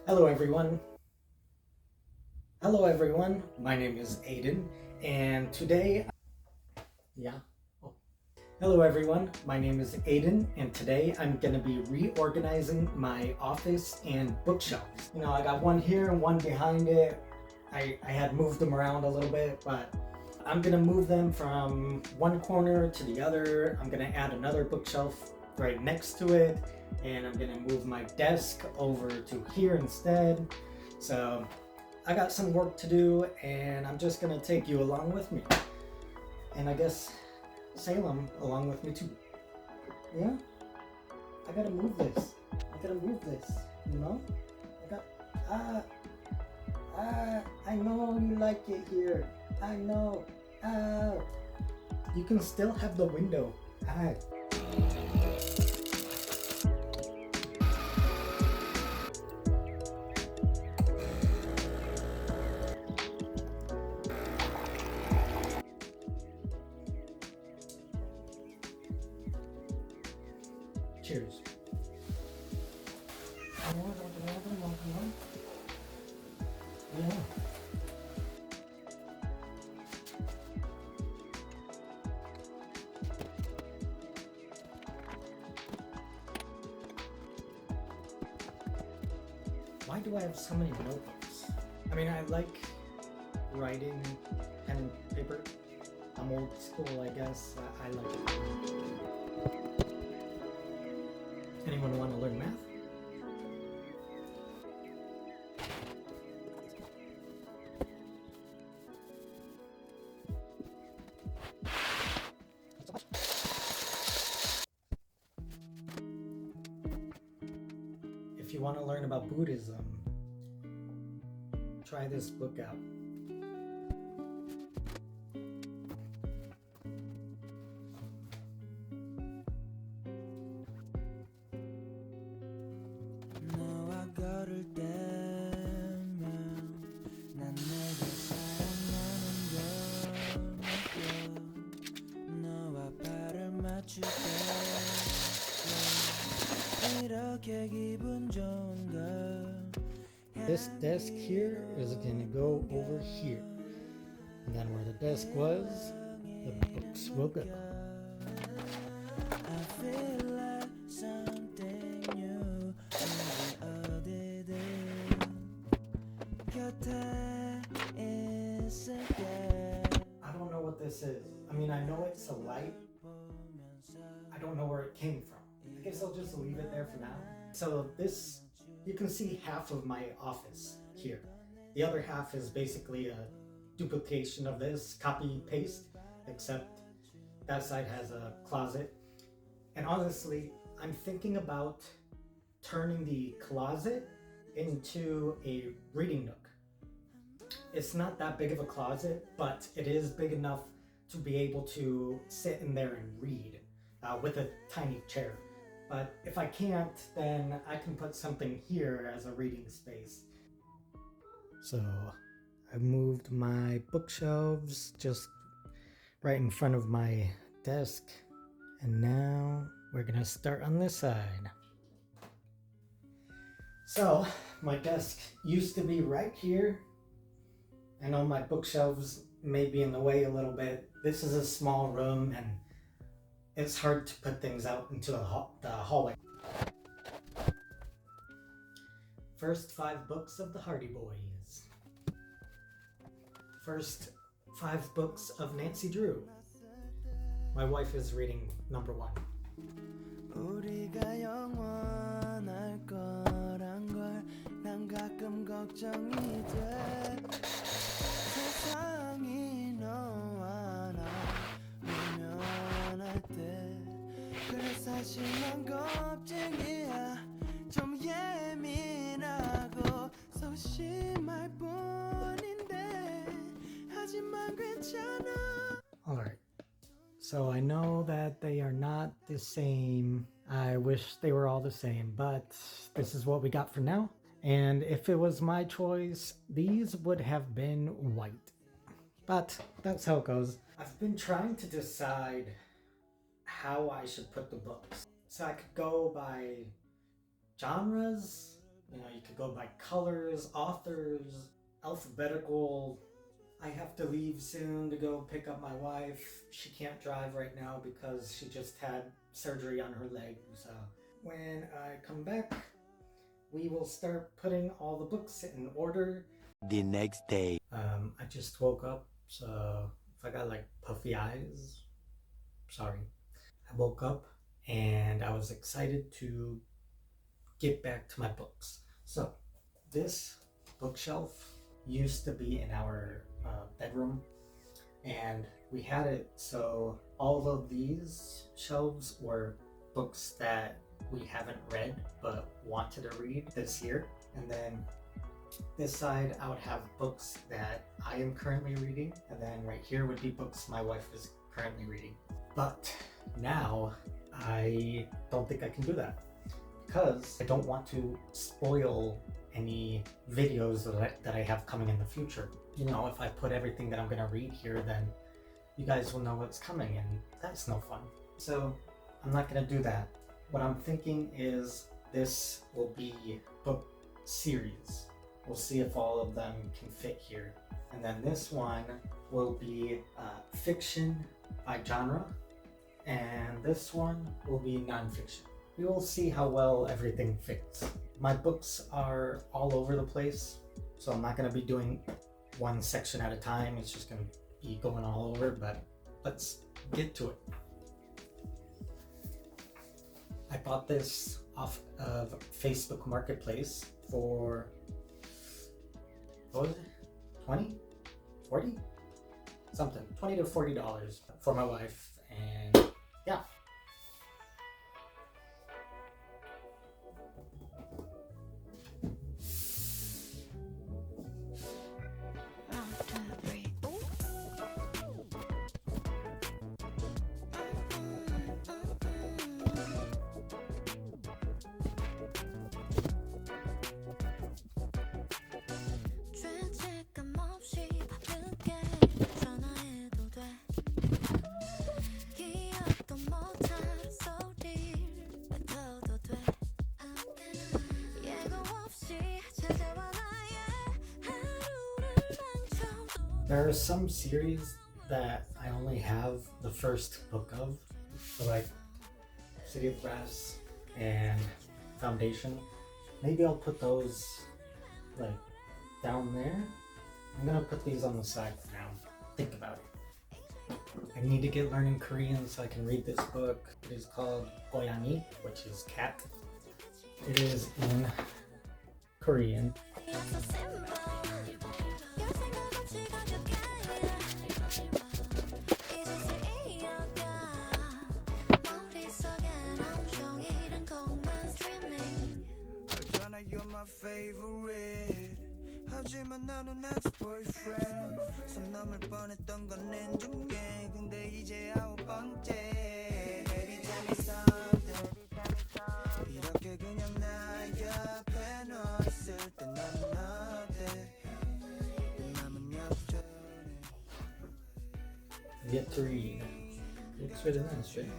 Hello everyone. Hello everyone. My name is Aiden and today yeah. Oh. Hello everyone. My name is Aiden and today I'm going to be reorganizing my office and bookshelves. I got one here and one behind it. I had moved them around a little bit, but I'm going to move them from one corner to the other. I'm going to add another bookshelf right next to it, and I'm going to move my desk over to here instead. So I got some work to do, and I'm just going to take you along with me. And I guess Salem along with me too. Yeah? I gotta move this. I know you like it here. I know. You can still have the window. Cheers. Yeah. Why do I have so many notebooks? I mean, I like writing pen and paper. I'm old school, I guess. I like it. Anyone want to learn math? If you want to learn about Buddhism, try this book out. This desk here is going to go over here. And then where the desk was, the books will go. I don't know what this is. I mean, I know it's a light. I don't know where it came from. I guess I'll just leave it there for now. So this, you can see half of my office here. The other half is basically a duplication of this, copy paste, except that side has a closet. And honestly, I'm thinking about turning the closet into a reading nook. It's not that big of a closet, but it is big enough to be able to sit in there and read with a tiny chair. But if I can't, then I can put something here as a reading space. So I moved my bookshelves just right in front of my desk. And now we're gonna start on this side. So my desk used to be right here. I know my bookshelves may be in the way a little bit. This is a small room and it's hard to put things out into the hallway. First 5 books of the Hardy Boys. First 5 books of Nancy Drew. My wife is reading number 1. 우리가 영원할 거란 걸 난 가끔 걱정이 돼. 세상이 너와 나 외면할 때 그래 사실 난 겁쟁이야 좀 예민하고 소심할 뿐인데 하지만 괜찮아. Alright, so I know that they are not the same. I wish they were all the same, but this is what we got for now. And if it was my choice, these would have been white. But that's how it goes. I've been trying to decide how I should put the books. So I could go by genres, You know, you could go by colors, authors, alphabetical. I have to leave soon to go pick up my wife. She can't drive right now because she just had surgery on her leg. So when I come back, we will start putting all the books in order. The next day. I just woke up, so if I got like puffy eyes, sorry. I woke up and I was excited to get back to my books. So this bookshelf used to be in our bedroom, and we had it so all of these shelves were books that we haven't read but wanted to read this year. And then this side I would have books that I am currently reading, and then right here would be books my wife is currently reading. But now I don't think I can do that because I don't want to spoil any videos that I have coming in the future. You know, if I put everything that I'm gonna read here, then you guys will know what's coming, and that's no fun. So I'm not gonna do that. What I'm thinking is this will be book series. We'll see if all of them can fit here. And then this one will be fiction by genre, and this one will be nonfiction. We will see how well everything fits. My books are all over the place, so I'm not gonna be doing one section at a time. It's just gonna be going all over, but let's get to it. I bought this off of Facebook Marketplace for, what was it? 20? 40? Something. $20 to $40 for my wife, and yeah. There are some series that I only have the first book of, so like City of Brass and Foundation. Maybe I'll put those like down there. I'm gonna put these on the side for now. Think about it. I need to get learning Korean so I can read this book. It is called Goyangi, which is cat. It is in Korean. favorite 하지만 나는 ex-boyfriend 손 넘을 뻔했던 건 낸중에 근데 이제 9번째 Every time it's something 이렇게 그냥 나 옆에 너 있을 때 나는 어때 남은 역전에 Yet to read. Looks really nice, right?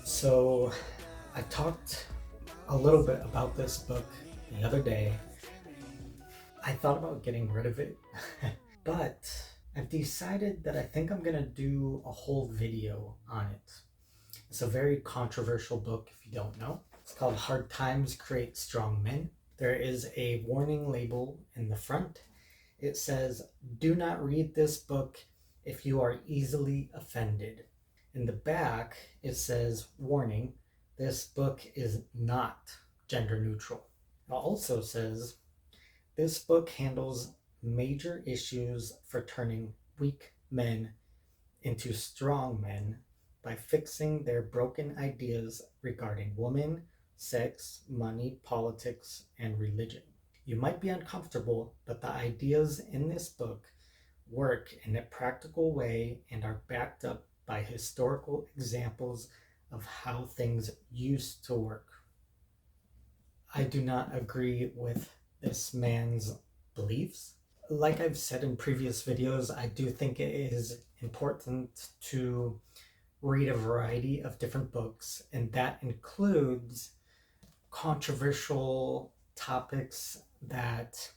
So I talked a little bit about this book the other day. I I thought about getting rid of it, but I've decided that I think I'm gonna do a whole video on it. It's a very controversial book if you don't know. It's called Hard Times Create Strong Men. There is a warning label in the front. It says, "Do not read this book if you are easily offended." In the back, it says, "Warning, this book is not gender neutral." It also says, "This book handles major issues for turning weak men into strong men by fixing their broken ideas regarding women, sex, money, politics, and religion. You might be uncomfortable, but the ideas in this book work in a practical way and are backed up by historical examples of how things used to work." I do not agree with this man's beliefs. Like I've said in previous videos, I do think it is important to read a variety of different books, and that includes controversial topics that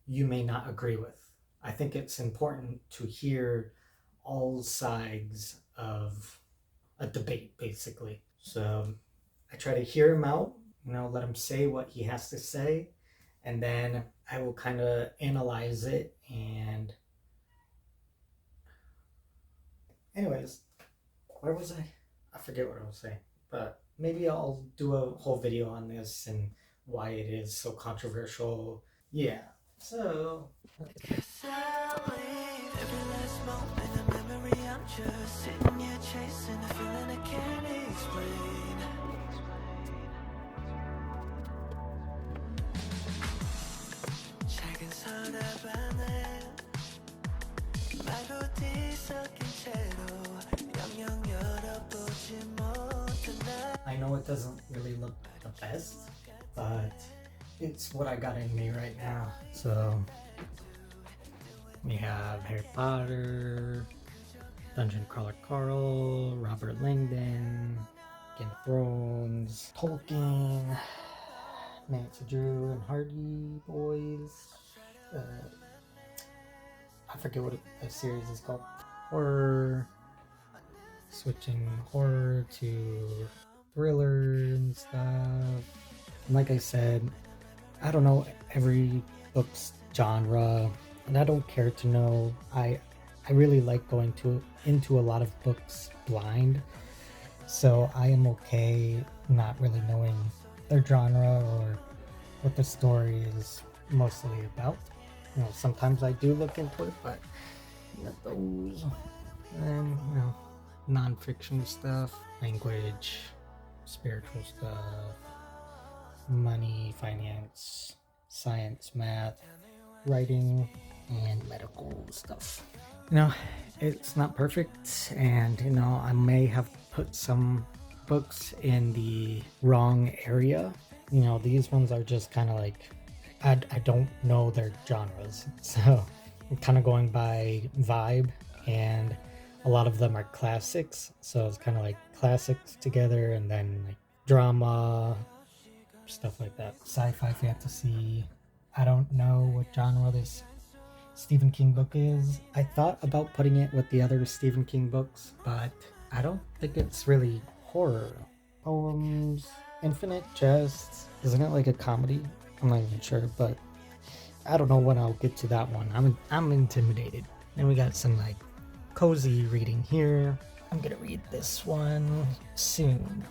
you may not agree with. I think it's important to hear all sides of a debate, basically. So I try to hear him out, let him say what he has to say, and then I will kind of analyze it. And anyways, where was I? I forget what I was saying, but maybe I'll do a whole video on this and why it is so controversial. Yeah, so I know it doesn't really look the best, but it's what I got in me right now. So we have Harry Potter, Dungeon Crawler Carl, Robert Langdon, Game of Thrones, Tolkien, Nancy Drew and Hardy Boys. I forget what a series is called. Horror, switching horror to thriller and stuff. And like I said, I don't know every book's genre, and I don't care to know. I really like going into a lot of books blind, so I am okay not really knowing their genre or what the story is mostly about. Sometimes I do look into it, but those and non-fiction stuff, language, spiritual stuff, money, finance, science, math, writing, and medical stuff. It's not perfect, and I may have put some books in the wrong area. These ones are just kind of like I don't know their genres, so I'm kind of going by vibe, and a lot of them are classics, so it's kind of like classics together, and then like drama, stuff like that. Sci-fi, fantasy. I don't know what genre this Stephen King book is. I thought about putting it with the other Stephen King books, but I don't think it's really horror. Poems, Infinite Jest. Isn't it like a comedy? I'm not even sure, but I don't know when I'll get to that one. I'm intimidated. Then we got some like cozy reading here. I'm gonna read this one soon.